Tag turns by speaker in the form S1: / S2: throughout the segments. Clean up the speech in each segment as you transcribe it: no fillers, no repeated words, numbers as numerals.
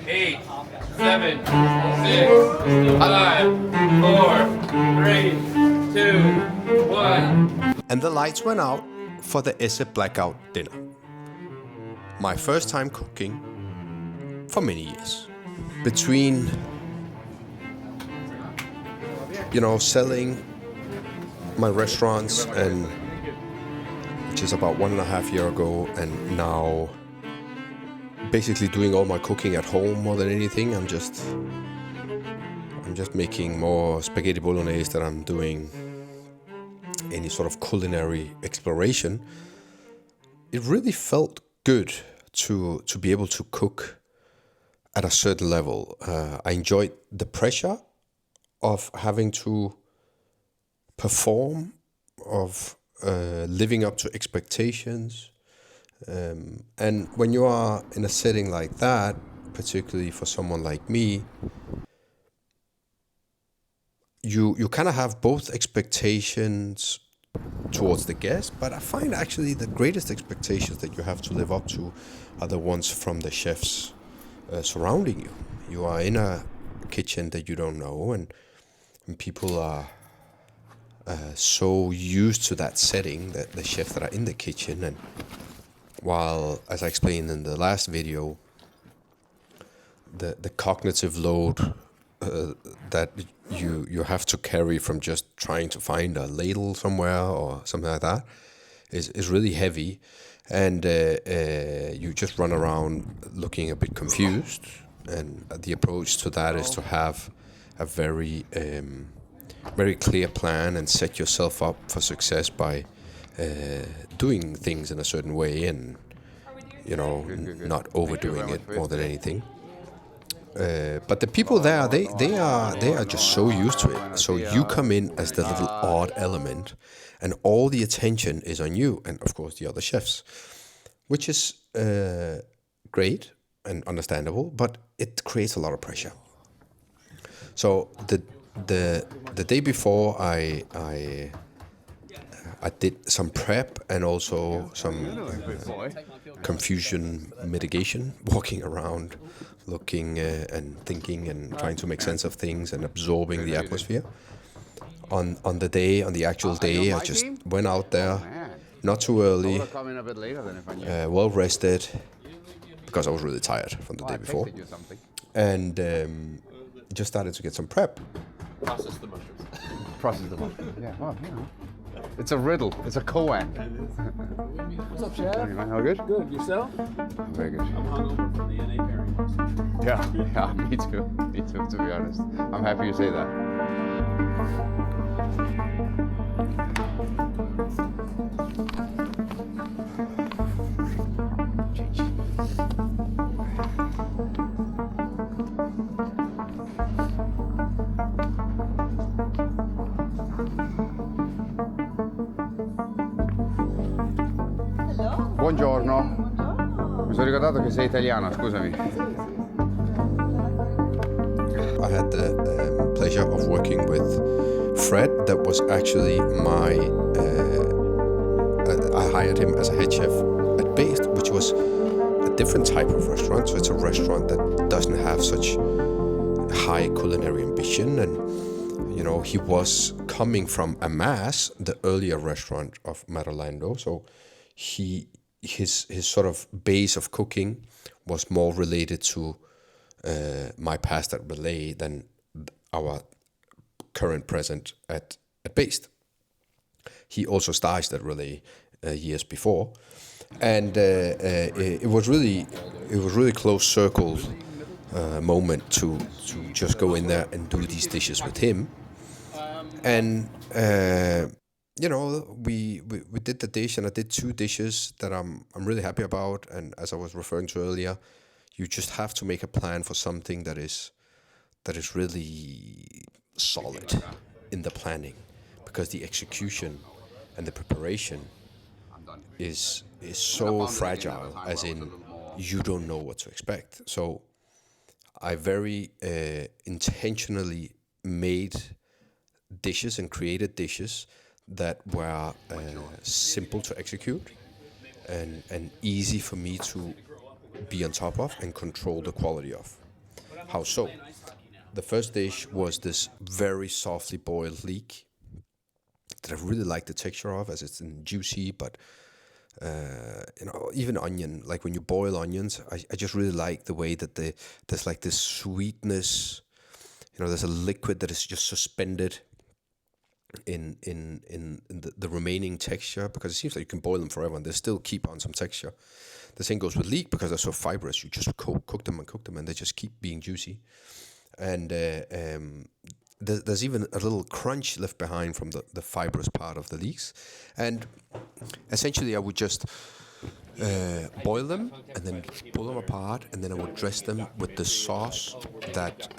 S1: 8, 7, 6, 5, 4, 3, 2, 1.
S2: And the lights went out for the Esse Blackout Dinner. My first time cooking for many years. Between, selling my restaurants and which is about 1.5 years ago, and now basically doing all my cooking at home more than anything. I'm just making more spaghetti bolognese than I'm doing any sort of culinary exploration. It really felt good to be able to cook at a certain level. I enjoyed the pressure of having to perform, of living up to expectations. And when you are in a setting like that, particularly for someone like me, you kind of have both expectations towards the guest, but I find actually the greatest expectations that you have to live up to are the ones from the chefs surrounding you. You are in a kitchen that you don't know, and people are so used to that setting, that the chefs that are in the kitchen. And while, as I explained in the last video, the cognitive load that you have to carry from just trying to find a ladle somewhere or something like that is really heavy, and you just run around looking a bit confused. And the approach to that is to have a very clear plan and set yourself up for success by doing things in a certain way, and not overdoing it more than anything. But the people there, they are just so used to it. So you come in as the little odd element, and all the attention is on you, and of course the other chefs, which is great and understandable, but it creates a lot of pressure. So the day before, I did some prep and also some confusion mitigation, walking around, looking and thinking and trying to make sense of things and absorbing the atmosphere. On the actual day, I just went out there, not too early, well rested, because I was really tired from the day before, and just started to get some prep.
S1: Process the mushrooms.
S3: Process the mushrooms. Yeah, well, it's a riddle. It's a koan.
S1: What's up, Chad?
S3: How good?
S1: Good. Yourself?
S3: Very good.
S1: I'm hungover from the NA pairing.
S3: Yeah, me too. Me too, to be honest. I'm happy you say that. Buongiorno. Mi sono ricordato che sei italiana, scusami.
S2: I had the pleasure of working with Fred. That was actually I hired him as a head chef at Bæst, which was a different type of restaurant. So it's a restaurant that doesn't have such high culinary ambition. And, he was coming from Amas, the earlier restaurant of Marilando. So his sort of base of cooking was more related to my past at Relæ than our current present at Bæst. He also staged at Relæ years before, and it was really close circle moment to just go in there and do these dishes with him. And we did the dish, and I did 2 dishes that I'm really happy about. And as I was referring to earlier, you just have to make a plan for something that is really solid in the planning, because the execution and the preparation is so fragile, as in you don't know what to expect. So I very intentionally made dishes and created dishes that were simple to execute and easy for me to be on top of and control the quality of. How so? The first dish was this very softly boiled leek that I really like the texture of, as it's juicy, but even onion. Like when you boil onions, I just really like the way that there's like this sweetness. There's a liquid that is just suspended in the remaining texture, because it seems like you can boil them forever and they still keep on some texture. The same goes with leek, because they're so fibrous. You just cook them and they just keep being juicy. And there's even a little crunch left behind from the fibrous part of the leeks. And essentially I would just boil them and then pull them apart, and then I would dress them with the sauce that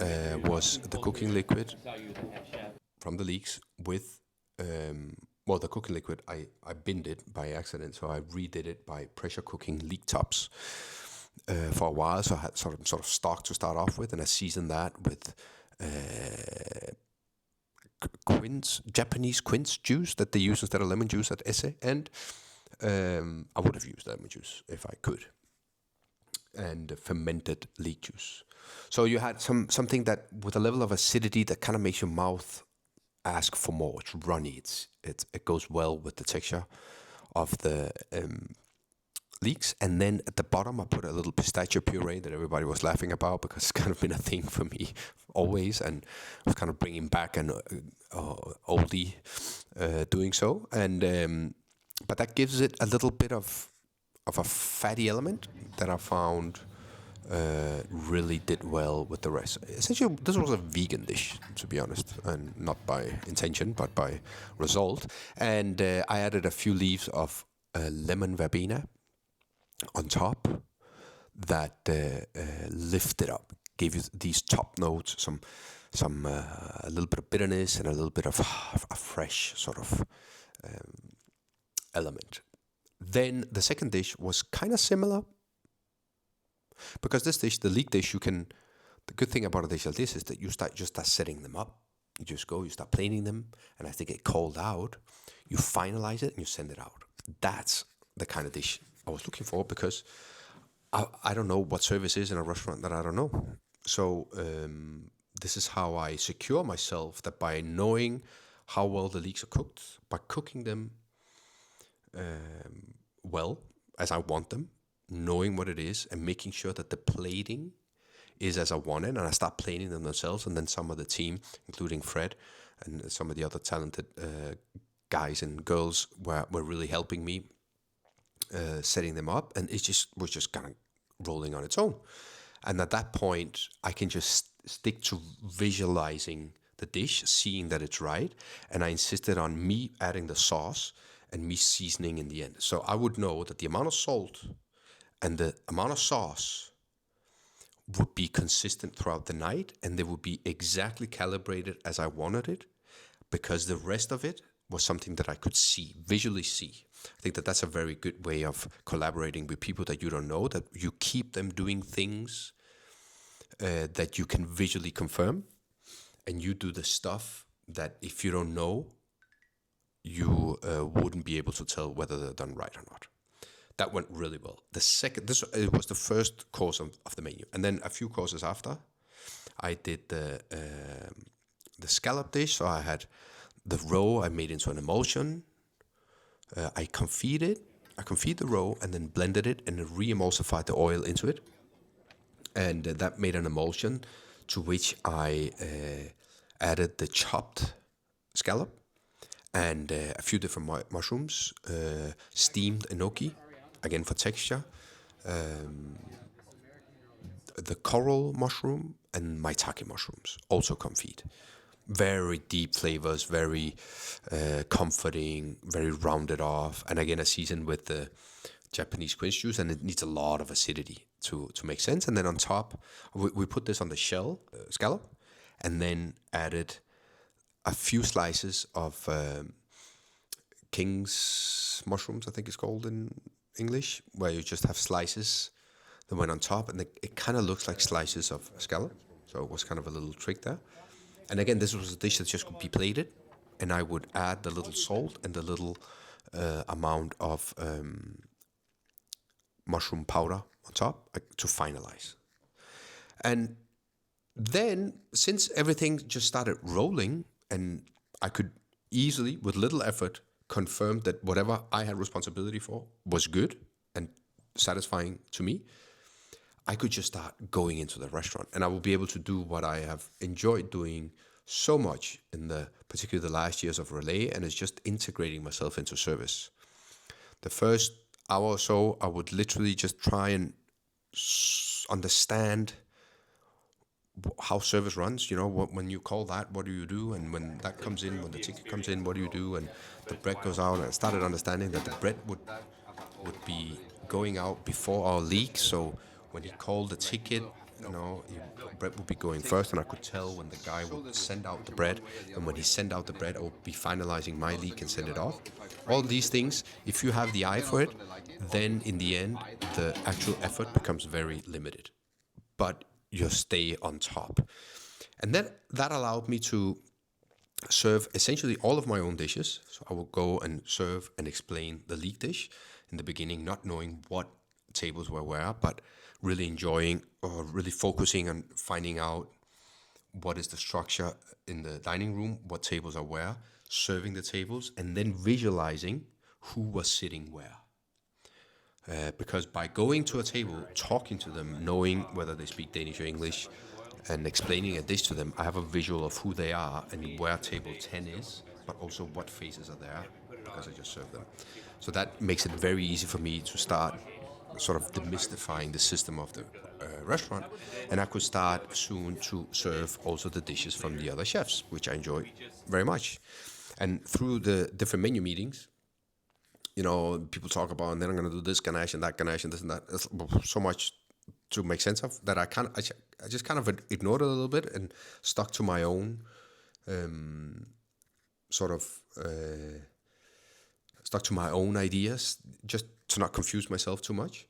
S2: was the cooking liquid from the leeks with, the cooking liquid, I binned it by accident, so I redid it by pressure cooking leek tops for a while. So I had sort of stock to start off with, and I seasoned that with Japanese quince juice that they use instead of lemon juice at Esse, and I would have used lemon juice if I could, and fermented leek juice. So you had something that with a level of acidity that kind of makes your mouth ask for more. It's runny. It goes well with the texture of the leeks. And then at the bottom, I put a little pistachio puree that everybody was laughing about, because it's kind of been a thing for me always, and I was kind of bringing back an oldie doing so. And but that gives it a little bit of a fatty element that I found really did well with the rest. Essentially, this was a vegan dish, to be honest, and not by intention, but by result. And I added a few leaves of lemon verbena on top that lifted up, gave you these top notes, some a little bit of bitterness and a little bit of a fresh sort of element. Then the second dish was kind of similar, because this dish, the leek dish, the good thing about a dish like this is that you start setting them up. You just go, you start planing them, and as they get cold out, you finalize it and you send it out. That's the kind of dish I was looking for, because I don't know what service is in a restaurant that I don't know. So this is how I secure myself, that by knowing how well the leeks are cooked, by cooking them well as I want them, knowing what it is and making sure that the plating is as I wanted, and I start plating them themselves, and then some of the team, including Fred and some of the other talented guys and girls, were really helping me setting them up, and it was just kind of rolling on its own. And at that point, I can just stick to visualizing the dish, seeing that it's right, and I insisted on me adding the sauce and me seasoning in the end. So I would know that the amount of salt and the amount of sauce would be consistent throughout the night, and they would be exactly calibrated as I wanted it, because the rest of it was something that I could visually see. I think that's a very good way of collaborating with people that you don't know, that you keep them doing things that you can visually confirm, and you do the stuff that if you don't know, you wouldn't be able to tell whether they're done right or not. That went really well. It was the first course of the menu, and then a few courses after, I did the scallop dish. So I had the roe I made into an emulsion. I confit the roe, and then blended it and re-emulsified the oil into it, and that made an emulsion to which I added the chopped scallop and a few different mushrooms, steamed enoki, again for texture, the coral mushroom and maitake mushrooms, also confit. Very deep flavors, very comforting, very rounded off, and again, a seasoned with the Japanese quince juice, and it needs a lot of acidity to make sense. And then on top, we put this on the shell scallop, and then added a few slices of king's mushrooms, I think it's called in English, where you just have slices that went on top, and it kind of looks like slices of scallop. So it was kind of a little trick there. And again, this was a dish that just could be plated, and I would add the little salt and the little amount of mushroom powder on top to finalize. And then, since everything just started rolling, and I could easily, with little effort, confirm that whatever I had responsibility for was good and satisfying to me, I could just start going into the restaurant, and I will be able to do what I have enjoyed doing so much in particularly the last years of Relæ, and it's just integrating myself into service. The first hour or so, I would literally just try and understand how service runs. When you call that, what do you do? And when that comes in, when the ticket comes in, what do you do? And the bread goes out. And I started understanding that the bread would be going out before our leak. So when he called the ticket, bread would be going first, and I could tell when the guy would send out the bread, and when he sent out the bread, I would be finalizing my leak and send it off. All these things, if you have the eye for it, then in the end, the actual effort becomes very limited. But you stay on top. And then that allowed me to serve essentially all of my own dishes. So I would go and serve and explain the leek dish in the beginning, not knowing what tables were where, but really enjoying or really focusing on finding out what is the structure in the dining room, what tables are where, serving the tables, and then visualizing who was sitting where. Because by going to a table, talking to them, knowing whether they speak Danish or English, and explaining a dish to them, I have a visual of who they are and where table 10 is, but also what faces are there, because I just served them. So that makes it very easy for me to start sort of demystifying the system of the restaurant, and I could start soon to serve also the dishes from the other chefs, which I enjoy very much. And through the different menu meetings, people talk about, and then I'm going to do this ganache and that ganache and this and that. There's so much to make sense of that I just kind of ignored it a little bit and stuck to my own stuck to my own ideas, just to not confuse myself too much.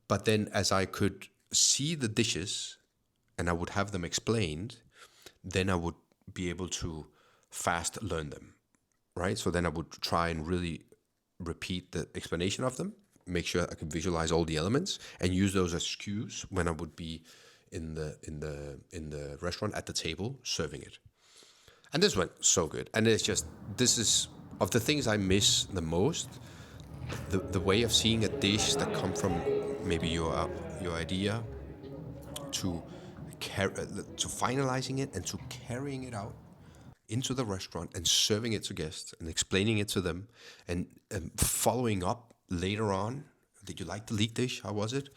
S2: But then as I could see the dishes and I would have them explained, then I would be able to fast learn them, right? So then I would try and really repeat the explanation of them, make sure I could visualize all the elements, and use those as cues when I would be in the restaurant at the table serving it. And this went so good. And it's just, this is of the things I miss the most, the way of seeing a dish that come from maybe your idea to finalizing it and to carrying it out into the restaurant and serving it to guests and explaining it to them and following up later on. Did you like the leek dish? How was it?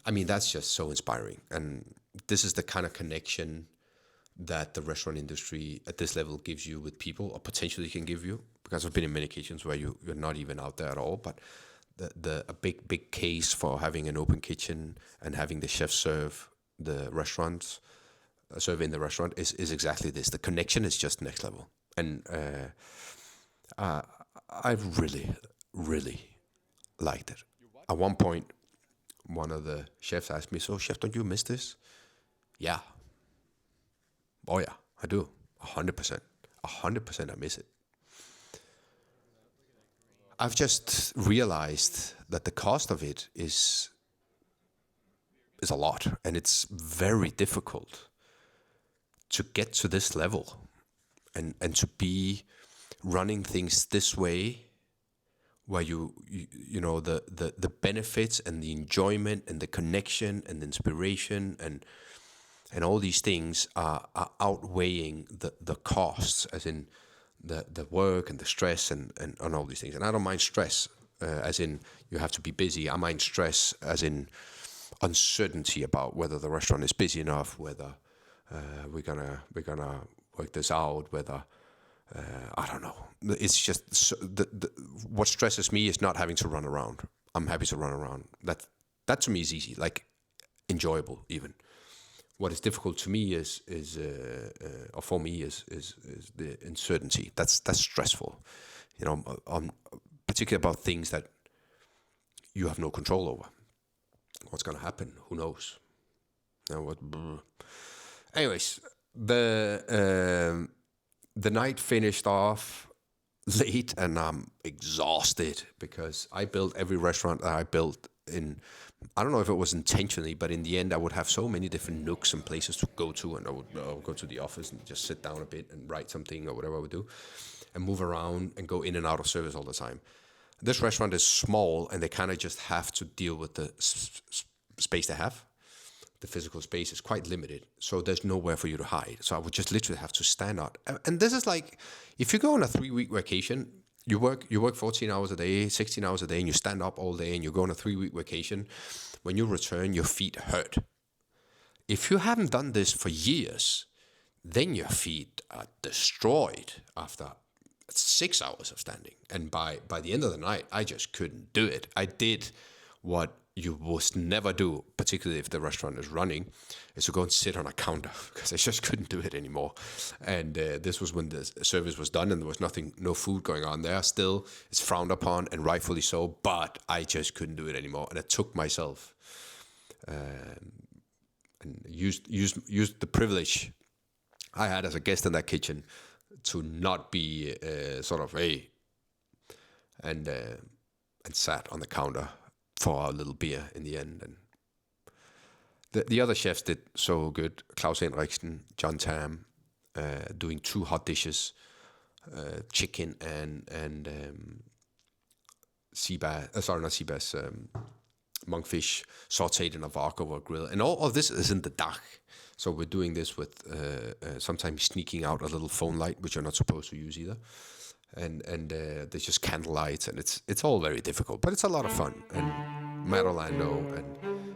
S2: I mean, that's just so inspiring. And this is the kind of connection that the restaurant industry at this level gives you with people, or potentially can give you, because I've been in many kitchens where you're not even out there at all. But a big case for having an open kitchen and having the chef serve the restaurants, serve in the restaurant is exactly this. The connection is just next level. And I really liked it. At one point, one of the chefs asked me, "So, chef, don't you miss this?" Yeah. Oh yeah, I do. 100%. 100% I miss it. I've just realized that the cost of it is a lot, and it's very difficult to get to this level and to be running things this way, where you know the benefits and the enjoyment and the connection and the inspiration and all these things are outweighing the costs, as in the work and the stress and all these things. And I don't mind stress, as in you have to be busy. I mind stress as in uncertainty about whether the restaurant is busy enough, whether we're gonna work this out, whether I don't know. It's just what stresses me is not having to run around. I'm happy to run around. That to me is easy, like enjoyable even. What is difficult to me is or for me is the uncertainty. That's stressful, particularly about things that you have no control over. What's gonna happen? Who knows? Anyways, the night finished off late, and I'm exhausted because I built every restaurant that I built I don't know if it was intentionally, but in the end I would have so many different nooks and places to go to, and I would go to the office and just sit down a bit and write something or whatever I would do, and move around and go in and out of service all the time. This restaurant is small, and they kind of just have to deal with the space they have. The physical space is quite limited, so there's nowhere for you to hide. So I would just literally have to stand out. And this is like, if you go on a 3-week vacation, you work 14 hours a day, 16 hours a day, and you stand up all day, and you go on a 3-week vacation. When you return, your feet hurt. If you haven't done this for years, then your feet are destroyed after 6 hours of standing. And by the end of the night, I just couldn't do it. I did what you must never do, particularly if the restaurant is running, is to go and sit on a counter, because I just couldn't do it anymore. And this was when the service was done and there was no food going on there. Still, it's frowned upon, and rightfully so, but I just couldn't do it anymore. And I took myself and used the privilege I had as a guest in that kitchen to not be sort of and sat on the counter for a little beer in the end. And the other chefs did so good. Claus Henriksen, John Tam, doing 2 hot dishes, chicken and monkfish sautéed in a wok over a grill. And all of this is in the dark. So we're doing this with sometimes sneaking out a little phone light, which you're not supposed to use either. And there's just candlelights, and it's all very difficult, but it's a lot of fun. And Matt Orlando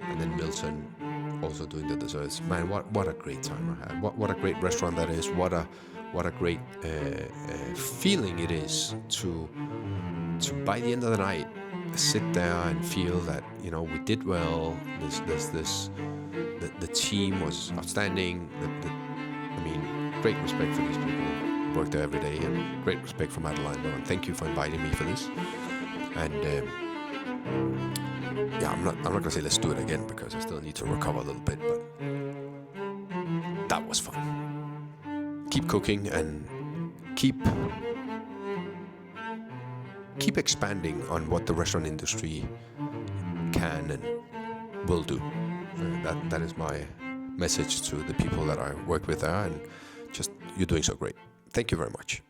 S2: and then Milton also doing the desserts. Man, what a great time I had. What a great restaurant that is. What a great feeling it is to by the end of the night sit there and feel that, you know, we did well. The team was outstanding. I mean, great respect for these people who work there every day, and great respect for Matt Orlando. And thank you for inviting me for this. And yeah, I'm not gonna say let's do it again, because I still need to recover a little bit, but that was fun. Keep cooking and keep expanding on what the restaurant industry can and will do. That is my message to the people that I work with there, and just, you're doing so great. Thank you very much.